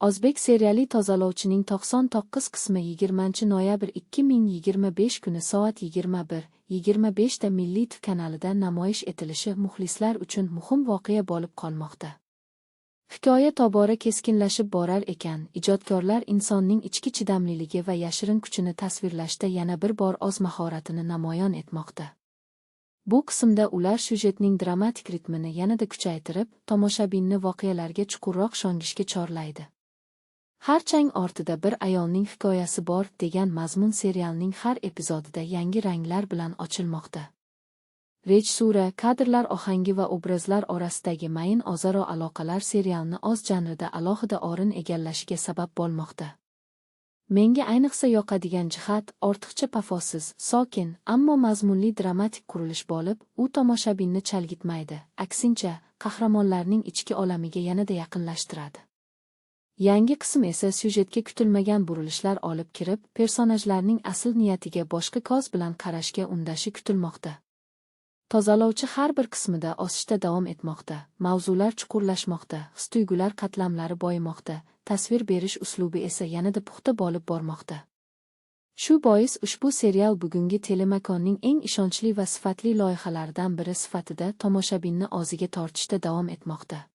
O'zbek seriali Tozalovchining 99 qismi 20 noyabr 2025 kuni soat 21:25 da Milliy TV kanalida namoyish etilishi muxlislar uchun muhim voqea bo'lib qolmoqda. Hikoya tobora keskinlashib borar ekan, ijodkorlar insonning ichki chidamliligi va yashirin kuchini tasvirlashda yana bir bor o'z mahoratini namoyon etmoqda. Bu qismda ular syujetning dramatik ritmini yanada kuchaytirib, tomoshabinni voqealarga chuqurroq sho'ngishga chorlaydi. Har chang ortida bir ayolning hikoyasi bor degan mazmun serialning har epizodida yangi ranglar bilan ochilmoqda. Rejissura, kadrlar ohangi va obrazlar orasidagi mayin o'zaro aloqalar serialni o'z janrida alohida o'rin egallashiga sabab bo'lmoqda. Menga ayniqsa yoqadigan jihat ortiqcha pafosiz, sokin, ammo mazmunli dramatik qurilish bo'lib, u tomoshabinni chalgitmaydi, aksincha, qahramonlarning ichki olamiga yanada yaqinlashtiradi. Yangi qism esa syujetga kutilmagan burilishlar olib kirib, personajlarning asl niyatiga boshqa ko'z bilan qarashga undashi kutilmoqda. Tozalovchi har bir qismida o'sishda davom etmoqda, mavzular chuqurlashmoqda, his-tuyg'ular qatlamlari boyimoqda, tasvir berish uslubi esa yanada puxta bo'lib bormoqda. Shu bois ushbu serial bugungi telemakonning eng ishonchli va sifatli loyihalaridan biri sifatida tomoshabinni o'ziga tortishda davom etmoqda.